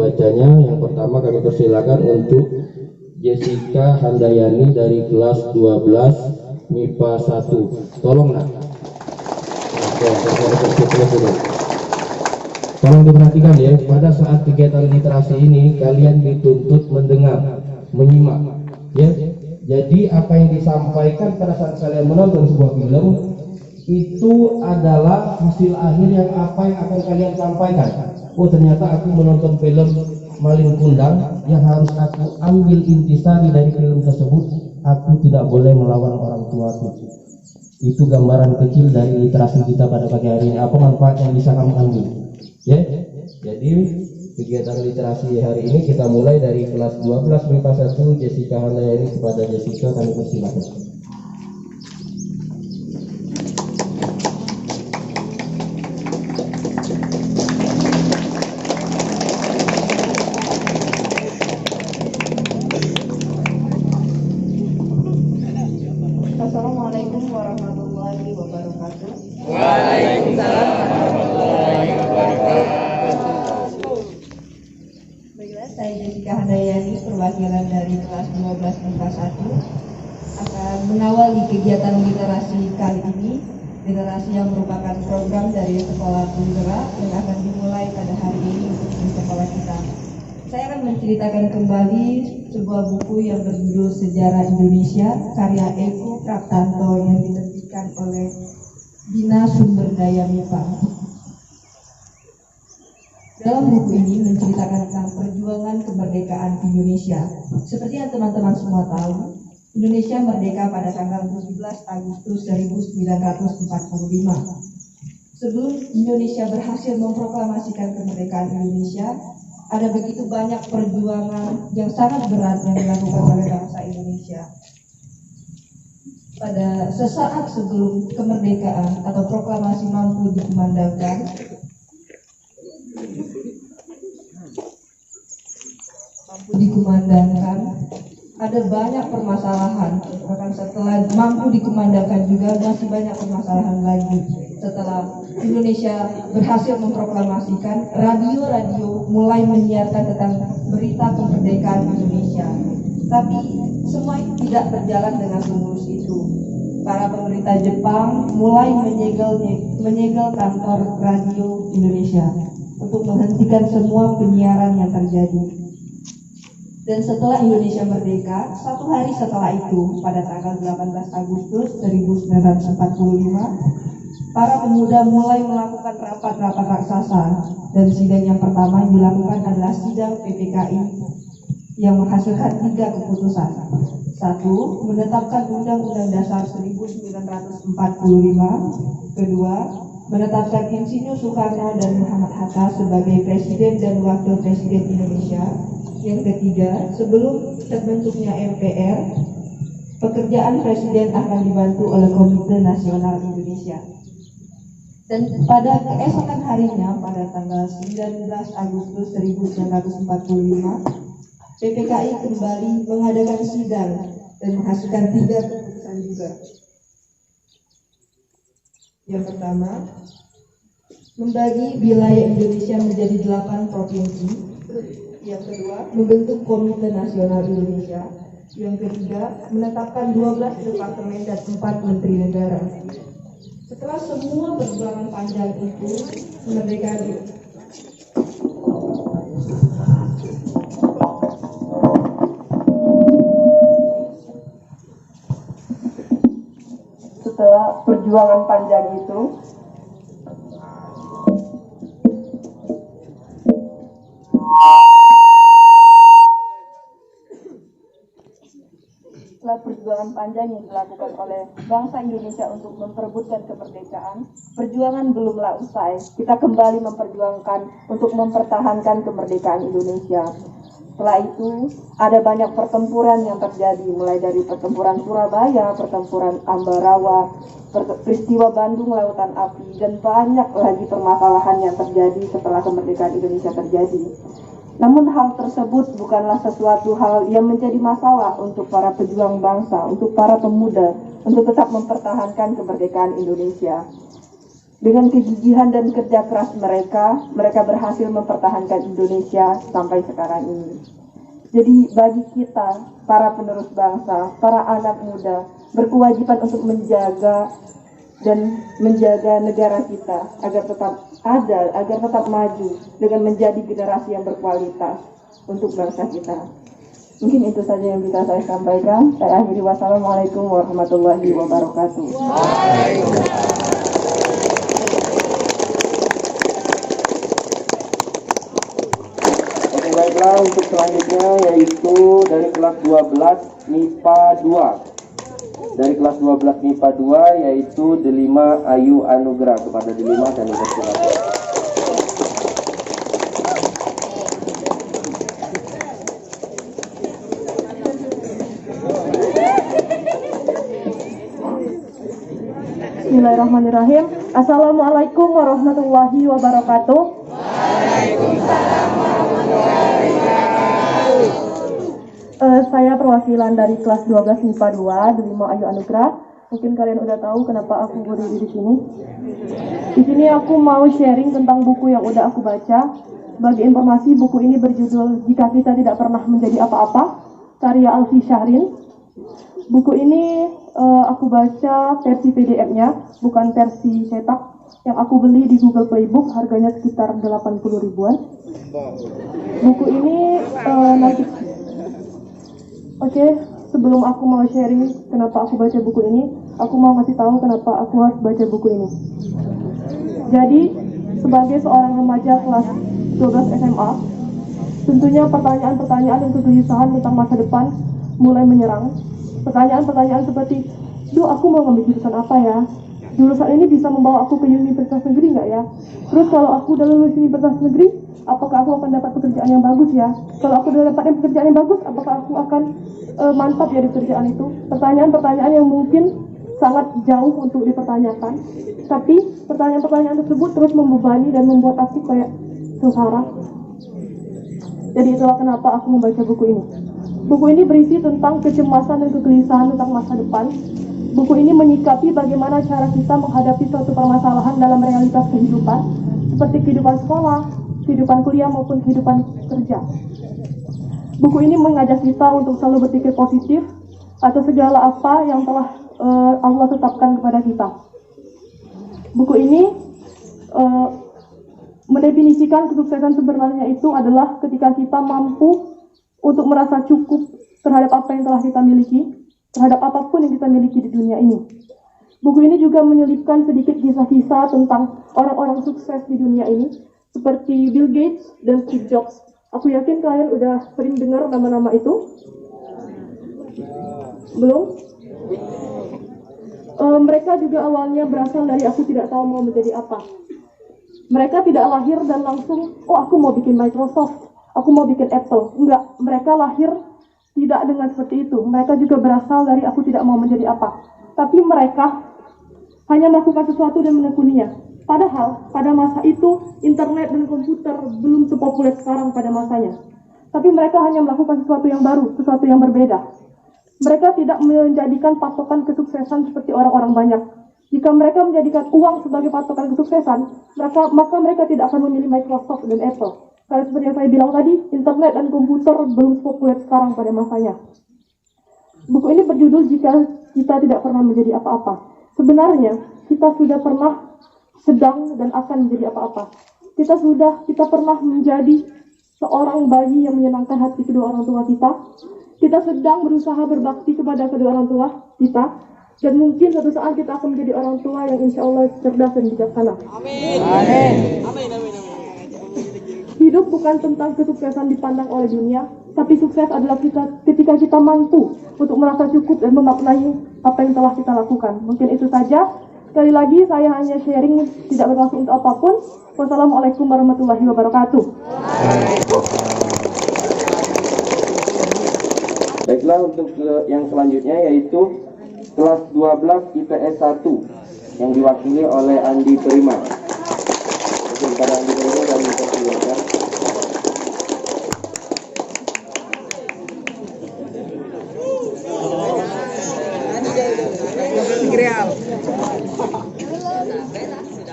membacanya. Yang pertama kami persilakan untuk Jessica Handayani dari kelas 12 MIPA 1. Tolong nak. Tolong diperhatikan ya, pada saat kegiatan literasi ini kalian dituntut mendengar, menyimak ya. Jadi apa yang disampaikan pada saat kalian menonton sebuah film itu adalah hasil akhir yang apa yang akan kalian sampaikan. Oh ternyata aku menonton film Malin Kundang, yang harus aku ambil intisari dari film tersebut, aku tidak boleh melawan orang tuaku. Itu gambaran kecil dari literasi kita pada pagi hari ini. Apa manfaat yang bisa kamu ambil? Ya, jadi kegiatan literasi hari ini kita mulai dari kelas 12 MIPA 1 Jessica Handayani. Kepada Jessica kami persilakan. Assalamualaikum warahmatullahi wabarakatuh. Waalaikumsalam warahmatullahi wabarakatuh. Baiklah, saya Jessica Handayani, perwakilan dari kelas 12 MIPA 1, akan mengawali kegiatan literasi kali ini. Literasi yang merupakan program dari Sekolah Penggerak yang akan dimulai pada hari ini di sekolah kita. Saya akan menceritakan kembali sebuah buku yang berjudul Sejarah Indonesia karya Eko Praptanto yang diterbitkan oleh Bina Sumberdaya MIPA. Dalam buku ini menceritakan tentang perjuangan kemerdekaan Indonesia. Seperti yang teman-teman semua tahu, Indonesia merdeka pada tanggal 17 Agustus 1945. Sebelum Indonesia berhasil memproklamasikan kemerdekaan Indonesia, ada begitu banyak perjuangan yang sangat berat yang dilakukan oleh bangsa Indonesia. Pada sesaat sebelum kemerdekaan atau proklamasi mampu dikumandangkan, ada banyak permasalahan. Bahkan setelah mampu dikumandangkan juga masih banyak permasalahan lagi. Setelah Indonesia berhasil memproklamasikan, radio-radio mulai menyiarkan tentang berita kemerdekaan Indonesia. Tapi semua itu tidak berjalan dengan semulus itu. Para pemerintah Jepang mulai menyegel kantor radio Indonesia untuk menghentikan semua penyiaran yang terjadi. Dan setelah Indonesia merdeka, satu hari setelah itu, pada tanggal 18 Agustus 1945, para pemuda mulai melakukan rapat-rapat raksasa, dan sidang yang pertama yang dilakukan adalah sidang PPKI yang menghasilkan 3 keputusan. 1. Menetapkan Undang-Undang Dasar 1945. 2. Menetapkan Insinyur Soekarno dan Muhammad Hatta sebagai Presiden dan Wakil Presiden Indonesia. Yang ketiga, sebelum terbentuknya MPR, pekerjaan Presiden akan dibantu oleh Komite Nasional Indonesia. Dan pada keesokan harinya, pada tanggal 19 Agustus 1945, PPKI kembali mengadakan sidang dan menghasilkan 3 keputusan juga. Yang pertama, membagi wilayah Indonesia menjadi 8 provinsi. Yang kedua, membentuk Komite Nasional Indonesia. Yang ketiga, menetapkan 12 departemen dan 4 menteri negara. Setelah semua perjuangan panjang itu, kemerdekaan setelah perjuangan panjang itu, setelah perjuangan panjang yang dilakukan oleh bangsa Indonesia untuk memperebutkan kemerdekaan, perjuangan belumlah usai. Kita kembali memperjuangkan untuk mempertahankan kemerdekaan Indonesia. Setelah itu, ada banyak pertempuran yang terjadi, mulai dari pertempuran Surabaya, pertempuran Ambarawa, peristiwa Bandung Lautan Api, dan banyak lagi permasalahan yang terjadi setelah kemerdekaan Indonesia terjadi. Namun hal tersebut bukanlah sesuatu hal yang menjadi masalah untuk para pejuang bangsa, untuk para pemuda, untuk tetap mempertahankan kemerdekaan Indonesia. Dengan kegigihan dan kerja keras mereka berhasil mempertahankan Indonesia sampai sekarang ini. Jadi bagi kita, para penerus bangsa, para anak muda, berkewajiban untuk menjaga negara kita agar tetap ada, agar tetap maju dengan menjadi generasi yang berkualitas untuk bangsa kita. Mungkin itu saja yang bisa saya sampaikan. Saya akhiri, wassalamualaikum warahmatullahi wabarakatuh. Oke, baiklah, untuk selanjutnya yaitu dari kelas 12 MIPA 2. Dari kelas 12 MIPA 2 yaitu Delima Ayu Anugrah. Kepada Delima kami persilakan. Bismillahirrahmanirrahim. Assalamualaikum warahmatullahi wabarakatuh. Saya perwakilan dari kelas 12 MIPA 2, Delima Ayu Anugrah. Mungkin kalian udah tahu kenapa aku berdiri di sini. Di sini aku mau sharing tentang buku yang udah aku baca. Bagi informasi, buku ini berjudul Jika Kita Tidak Pernah Menjadi Apa-apa, karya Alfi Syahrin. Buku ini aku baca versi PDF-nya, bukan versi cetak, yang aku beli di Google Playbook, harganya sekitar 80 ribuan. Buku ini Oke, sebelum aku mau sharing kenapa aku baca buku ini, aku mau ngasih tahu kenapa aku harus baca buku ini. Jadi, sebagai seorang remaja kelas 12 SMA, tentunya pertanyaan-pertanyaan dan kegelisahan tentang masa depan mulai menyerang. Pertanyaan-pertanyaan seperti, aku mau ngambil jurusan apa ya? Jurusan ini bisa membawa aku ke universitas negeri nggak ya? Terus kalau aku udah lulus universitas negeri, apakah aku akan dapat pekerjaan yang bagus ya? Kalau aku udah dapat pekerjaan yang bagus, apakah aku akan mantap ya di pekerjaan itu? Pertanyaan-pertanyaan yang mungkin sangat jauh untuk dipertanyakan. Tapi pertanyaan-pertanyaan tersebut terus membebani dan membuat aku kayak sengsara. Jadi itulah kenapa aku membaca buku ini. Buku ini berisi tentang kecemasan dan kegelisahan tentang masa depan. Buku ini menyikapi bagaimana cara kita menghadapi suatu permasalahan dalam realitas kehidupan, seperti kehidupan sekolah, kehidupan kuliah maupun kehidupan kerja. Buku ini mengajak kita untuk selalu berpikir positif atas segala apa yang telah Allah tetapkan kepada kita. Buku ini mendefinisikan kesuksesan sebenarnya itu adalah ketika kita mampu untuk merasa cukup terhadap apa yang telah kita miliki, terhadap apapun yang kita miliki di dunia ini. Buku ini juga menyelipkan sedikit kisah-kisah tentang orang-orang sukses di dunia ini, seperti Bill Gates dan Steve Jobs. Aku yakin kalian udah sering dengar nama-nama itu. Belum? Mereka juga awalnya berasal dari aku tidak tahu mau menjadi apa. Mereka tidak lahir dan langsung, aku mau bikin Microsoft, aku mau bikin Apple. Enggak, mereka lahir tidak dengan seperti itu. Mereka juga berasal dari aku tidak mau menjadi apa. Tapi mereka hanya melakukan sesuatu dan menekuninya. Padahal pada masa itu internet dan komputer belum sepopuler sekarang pada masanya. Tapi mereka hanya melakukan sesuatu yang baru, sesuatu yang berbeda. Mereka tidak menjadikan patokan kesuksesan seperti orang-orang banyak. Jika mereka menjadikan uang sebagai patokan kesuksesan, maka mereka tidak akan memilih Microsoft dan Apple. Karena seperti yang saya bilang tadi, internet dan komputer belum populer sekarang pada masanya. Buku ini berjudul Jika Kita Tidak Pernah Menjadi Apa-apa. Sebenarnya, kita sudah pernah, sedang, dan akan menjadi apa-apa. Kita pernah menjadi seorang bayi yang menyenangkan hati kedua orang tua kita. Kita sedang berusaha berbakti kepada kedua orang tua kita. Dan mungkin suatu saat kita akan menjadi orang tua yang insya Allah cerdas dan bijaksana. Amin. Amin. Amin. Amin. Hidup bukan tentang kesuksesan dipandang oleh dunia, tapi sukses adalah ketika kita mampu untuk merasa cukup dan memaknai apa yang telah kita lakukan. Mungkin itu saja. Sekali lagi saya hanya sharing, tidak bermaksud untuk apapun. Wassalamualaikum warahmatullahi wabarakatuh. Baiklah, untuk yang selanjutnya yaitu kelas 12 IPS 1 yang diwakili oleh Andi Prima. Kepada Andi Prima dan dipersilakan.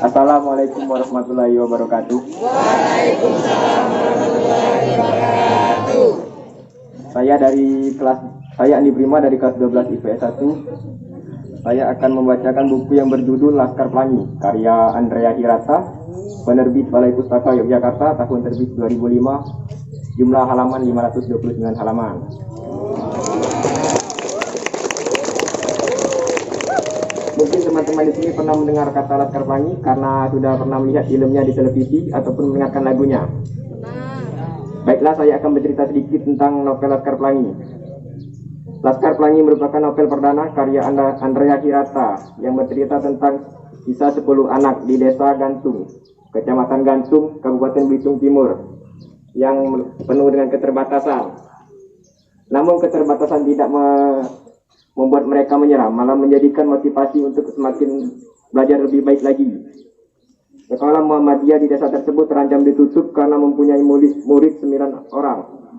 Assalamualaikum warahmatullahi wabarakatuh. Waalaikumsalam warahmatullahi wabarakatuh. Saya Andi Prima dari kelas 12 IPS 1. Saya akan membacakan buku yang berjudul Laskar Pelangi, karya Andrea Hirata, penerbit Balai Pustaka Yogyakarta, tahun terbit 2005, jumlah halaman 529 halaman. Mungkin teman-teman di sini pernah mendengar kata Laskar Pelangi karena sudah pernah melihat filmnya di televisi ataupun mendengarkan lagunya. Baiklah, saya akan bercerita sedikit tentang novel Laskar Pelangi. Laskar Pelangi merupakan novel perdana karya Andrea Hirata yang bercerita tentang kisah 10 anak di desa Gantung, Kecamatan Gantung, Kabupaten Belitung Timur, yang penuh dengan keterbatasan. Namun keterbatasan tidak membuat mereka menyerah, malah menjadikan motivasi untuk semakin belajar lebih baik lagi. Sekolah Muhammadiyah di desa tersebut terancam ditutup karena mempunyai murid 9 orang.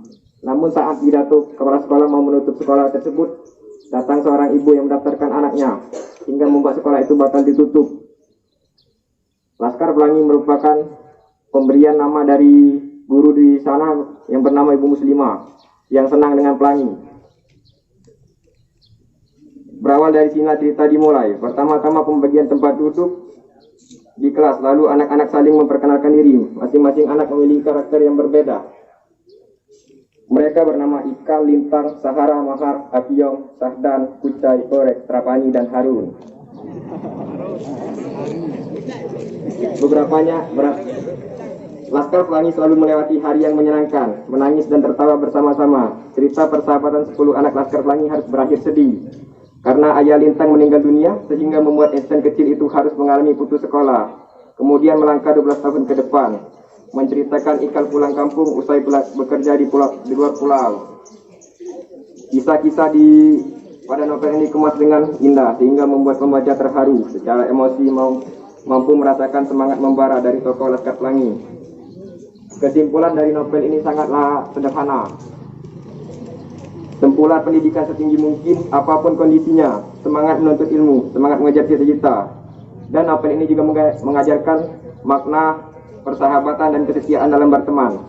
Namun saat pidato kepala sekolah mau menutup sekolah tersebut, datang seorang ibu yang mendaftarkan anaknya, hingga membuat sekolah itu batal ditutup. Laskar Pelangi merupakan pemberian nama dari guru di sana yang bernama Ibu Muslimah, yang senang dengan pelangi. Berawal dari sini cerita dimulai. Pertama-tama pembagian tempat duduk di kelas, lalu anak-anak saling memperkenalkan diri. Masing-masing anak memiliki karakter yang berbeda. Mereka bernama Ika, Lintang, Sahara, Mahar, Akiyong, Sahdan, Kucai, Korek, Trapani, dan Harun. Laskar Pelangi selalu melewati hari yang menyenangkan, menangis dan tertawa bersama-sama. Cerita persahabatan 10 anak Laskar Pelangi harus berakhir sedih karena ayah Lintang meninggal dunia, sehingga membuat insan kecil itu harus mengalami putus sekolah. Kemudian melangkah 12 tahun ke depan, menceritakan Ikal pulang kampung usai bekerja di luar pulau. Kisah-kisah pada novel ini dikemas dengan indah sehingga membuat pembaca terharu secara emosi, mampu merasakan semangat membara dari tokoh Laskar Pelangi. Kesimpulan dari novel ini sangatlah sederhana. Tempuhlah pendidikan setinggi mungkin apapun kondisinya, semangat menuntut ilmu, semangat mengejar cita-cita. Dan novel ini juga mengajarkan makna persahabatan dan kesetiaan dalam berteman.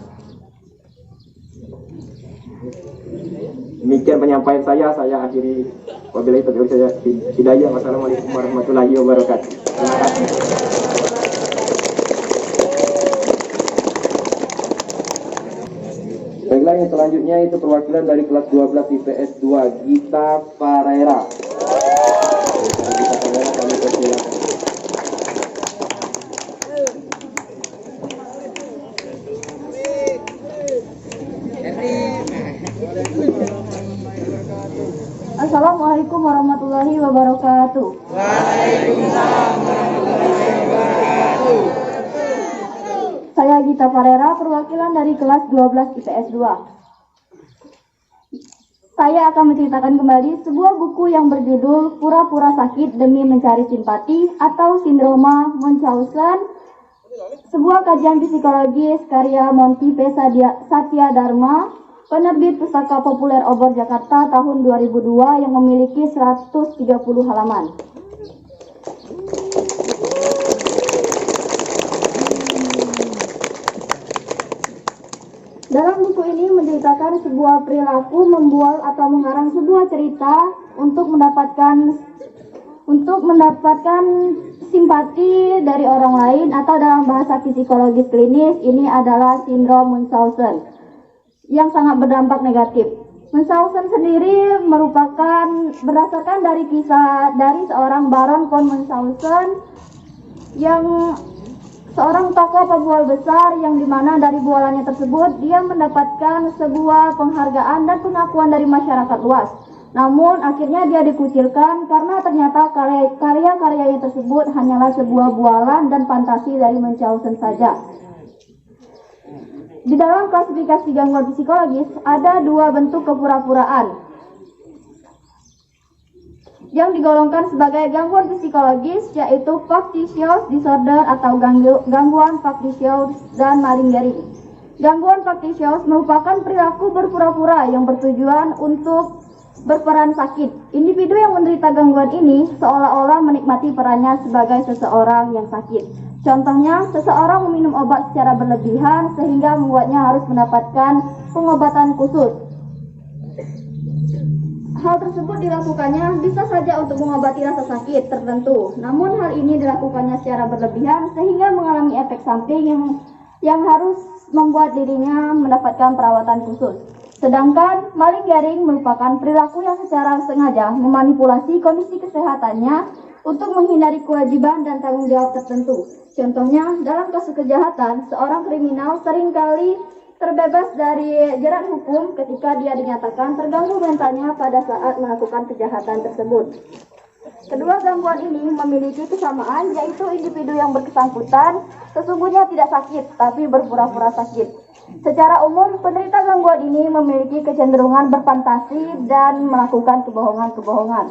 Demikian penyampaian saya akhiri. Wabillahi taufiq wal hidayah. Wassalamualaikum warahmatullahi wabarakatuh. Terima kasih. Baiklah, yang selanjutnya itu perwakilan dari kelas 12 IPS 2, Gita Parera. Gita Parera, kami persilakan. Assalamualaikum warahmatullahi wabarakatuh. Waalaikumsalam warahmatullahi wabarakatuh. Saya Gita Parera, perwakilan dari kelas 12 IPS 2. Saya akan menceritakan kembali sebuah buku yang berjudul Pura-pura sakit demi mencari simpati atau Sindroma Munchausen, sebuah kajian psikologis karya Monty P. Satya Dharma, penerbit Pustaka Populer Obor Jakarta tahun 2002 yang memiliki 130 halaman. Dalam buku ini menceritakan sebuah perilaku membual atau mengarang sebuah cerita untuk mendapatkan simpati dari orang lain, atau dalam bahasa psikologis klinis ini adalah sindrom Munchausen yang sangat berdampak negatif. Munchausen sendiri merupakan berdasarkan dari kisah dari seorang Baron von Munchausen, yang seorang tokoh pembual besar yang dimana dari bualannya tersebut dia mendapatkan sebuah penghargaan dan pengakuan dari masyarakat luas. Namun akhirnya dia dikucilkan karena ternyata karya-karyanya tersebut hanyalah sebuah bualan dan fantasi dari Munchausen saja. Di dalam klasifikasi gangguan psikologis ada 2 bentuk kepura-puraan yang digolongkan sebagai gangguan psikologis, yaitu factitious disorder atau gangguan factitious dan malingering. Gangguan factitious merupakan perilaku berpura-pura yang bertujuan untuk berperan sakit. Individu yang menderita gangguan ini seolah-olah menikmati perannya sebagai seseorang yang sakit. Contohnya, seseorang meminum obat secara berlebihan sehingga membuatnya harus mendapatkan pengobatan khusus. Hal tersebut dilakukannya bisa saja untuk mengobati rasa sakit tertentu, namun hal ini dilakukannya secara berlebihan sehingga mengalami efek samping yang harus membuat dirinya mendapatkan perawatan khusus. Sedangkan maling jaring merupakan perilaku yang secara sengaja memanipulasi kondisi kesehatannya untuk menghindari kewajiban dan tanggung jawab tertentu. Contohnya, dalam kasus kejahatan, seorang kriminal seringkali terbebas dari jerat hukum ketika dia dinyatakan terganggu mentalnya pada saat melakukan kejahatan tersebut. Kedua gangguan ini memiliki kesamaan, yaitu individu yang bersangkutan sesungguhnya tidak sakit, tapi berpura-pura sakit. Secara umum, penderita gangguan ini memiliki kecenderungan berfantasi dan melakukan kebohongan-kebohongan.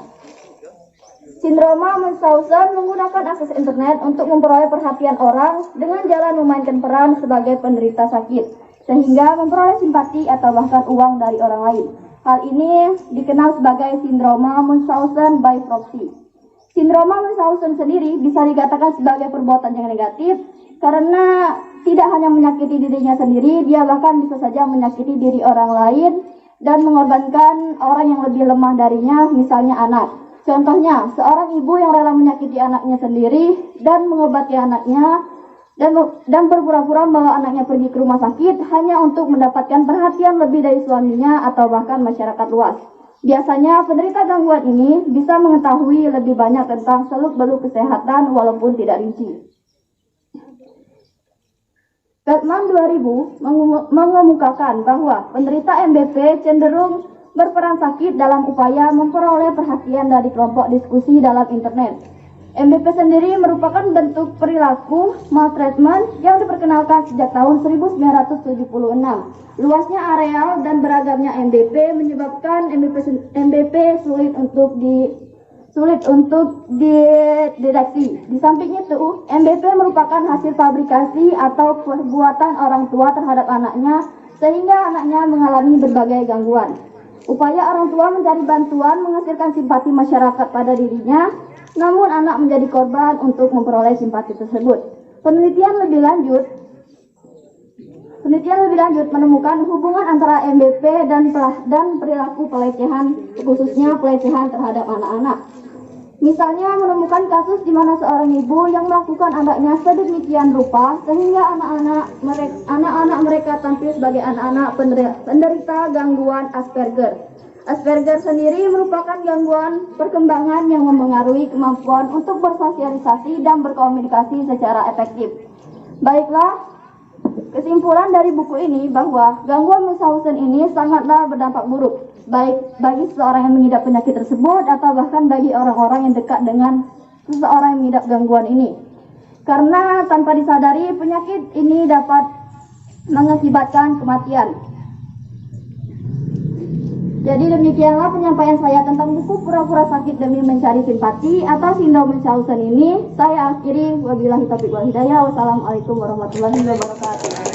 Sindroma Munchausen menggunakan akses internet untuk memperoleh perhatian orang dengan jalan memainkan peran sebagai penderita sakit, sehingga memperoleh simpati atau bahkan uang dari orang lain. Hal ini dikenal sebagai sindroma Munchausen by proxy. Sindroma Munchausen sendiri bisa dikatakan sebagai perbuatan yang negatif karena tidak hanya menyakiti dirinya sendiri, dia bahkan bisa saja menyakiti diri orang lain dan mengorbankan orang yang lebih lemah darinya, misalnya anak. Contohnya, seorang ibu yang rela menyakiti anaknya sendiri dan mengobati anaknya dan berpura-pura membawa anaknya pergi ke rumah sakit hanya untuk mendapatkan perhatian lebih dari suaminya atau bahkan masyarakat luas. Biasanya penderita gangguan ini bisa mengetahui lebih banyak tentang seluk-beluk kesehatan walaupun tidak rinci. Feldman 2000 mengemukakan bahwa penderita MBP cenderung berperan sakit dalam upaya memperoleh perhatian dari kelompok diskusi dalam internet. MBP sendiri merupakan bentuk perilaku maltreatment yang diperkenalkan sejak tahun 1976. Luasnya areal dan beragamnya MBP menyebabkan MBP sulit untuk dideteksi. Di samping itu, MBP merupakan hasil fabrikasi atau perbuatan orang tua terhadap anaknya sehingga anaknya mengalami berbagai gangguan. Upaya orang tua mencari bantuan menghasilkan simpati masyarakat pada dirinya, namun anak menjadi korban untuk memperoleh simpati tersebut. Penelitian lebih lanjut menemukan hubungan antara MBP dan perilaku pelecehan, khususnya pelecehan terhadap anak-anak. Misalnya menemukan kasus di mana seorang ibu yang melakukan anaknya sedemikian rupa sehingga anak-anak mereka tampil sebagai anak-anak penderita gangguan Asperger. Asperger sendiri merupakan gangguan perkembangan yang mempengaruhi kemampuan untuk bersosialisasi dan berkomunikasi secara efektif. Baiklah, kesimpulan dari buku ini bahwa gangguan Munchausen ini sangatlah berdampak buruk, baik bagi seseorang yang mengidap penyakit tersebut atau bahkan bagi orang-orang yang dekat dengan seseorang yang mengidap gangguan ini. Karena tanpa disadari, penyakit ini dapat mengakibatkan kematian. Jadi demikianlah penyampaian saya tentang buku Pura-pura Sakit Demi Mencari Simpati atau Sindrom Munchausen ini. Saya akhiri, wabillahi taufiq wal hidayah. Wassalamualaikum warahmatullahi wabarakatuh.